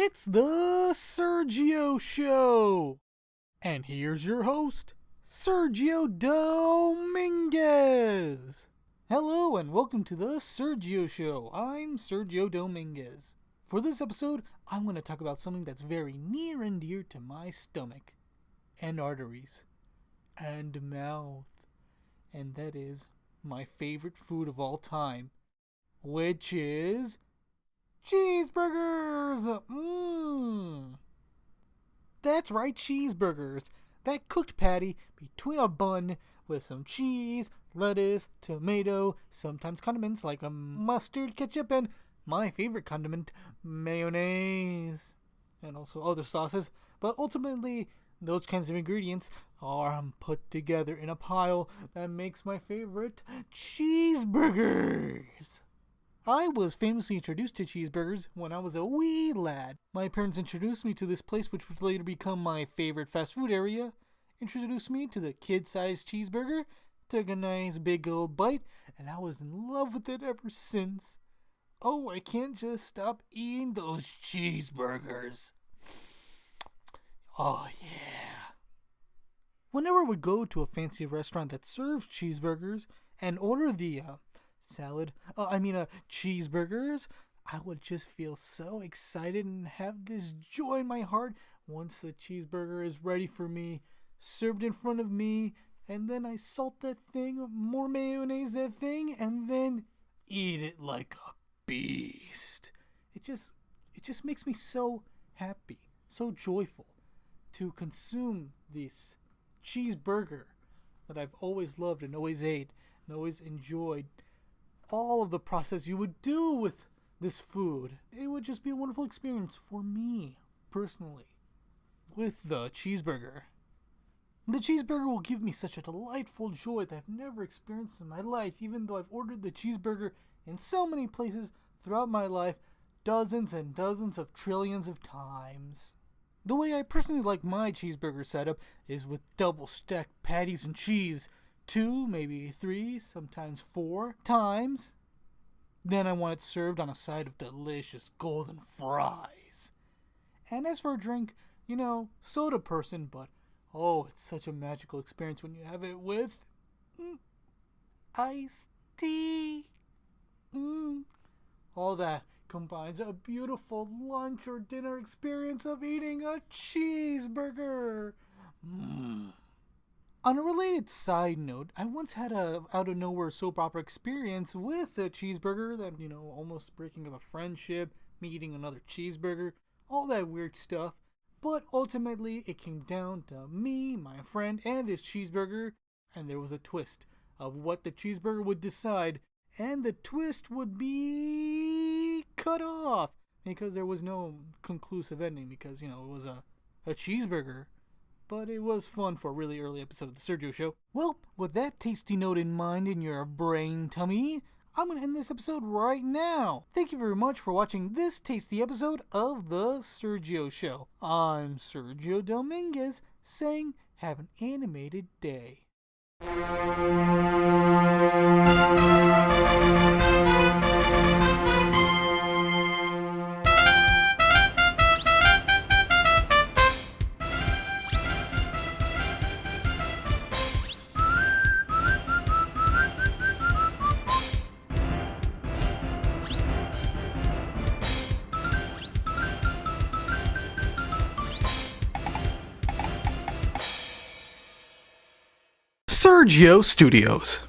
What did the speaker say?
It's the Sergio Show. And here's your host, Sergio Dominguez. Hello and welcome to the Sergio Show. I'm Sergio Dominguez. For this episode, I'm going to talk about something that's very near and dear to my stomach, and arteries, and mouth. And that is my favorite food of all time, which is cheeseburgers! That's right, cheeseburgers. That cooked patty between a bun with some cheese, lettuce, tomato, sometimes condiments like mustard, ketchup, and my favorite condiment, mayonnaise. And also other sauces. But ultimately, those kinds of ingredients are put together in a pile that makes my favorite cheeseburgers. I was famously introduced to cheeseburgers when I was a wee lad. My parents introduced me to this place, which would later become my favorite fast food area. Introduced me to the kid-sized cheeseburger, took a nice big old bite, and I was in love with it ever since. Oh, I can't just stop eating those cheeseburgers. Oh, yeah. Whenever I would go to a fancy restaurant that serves cheeseburgers and order the cheeseburgers, I would just feel so excited and have this joy in my heart once the cheeseburger is ready for me, served in front of me, and then I salt that thing, more mayonnaise that thing, and then eat it like a beast. It just makes me so happy, so joyful to consume this cheeseburger that I've always loved and always ate and always enjoyed. All of the process you would do with this food. It would just be a wonderful experience for me, personally, with the cheeseburger. The cheeseburger will give me such a delightful joy that I've never experienced in my life, even though I've ordered the cheeseburger in so many places throughout my life, dozens and dozens of trillions of times. The way I personally like my cheeseburger setup is with double stacked patties and cheese, 2, maybe 3, sometimes 4 times. Then I want it served on a side of delicious golden fries. And as for a drink, soda person, but oh, it's such a magical experience when you have it with iced tea. All that combines a beautiful lunch or dinner experience of eating a cheeseburger. On a related side note, I once had a out-of-nowhere soap opera experience with a cheeseburger that, almost breaking up a friendship, me eating another cheeseburger, all that weird stuff. But ultimately, it came down to me, my friend, and this cheeseburger, and there was a twist of what the cheeseburger would decide, and the twist would be cut off, because there was no conclusive ending, because, it was a cheeseburger. But it was fun for a really early episode of the Sergio Show. Well, with that tasty note in mind in your brain tummy, I'm going to end this episode right now. Thank you very much for watching this tasty episode of the Sergio Show. I'm Sergio Dominguez saying have an animated day. Sergio Studios.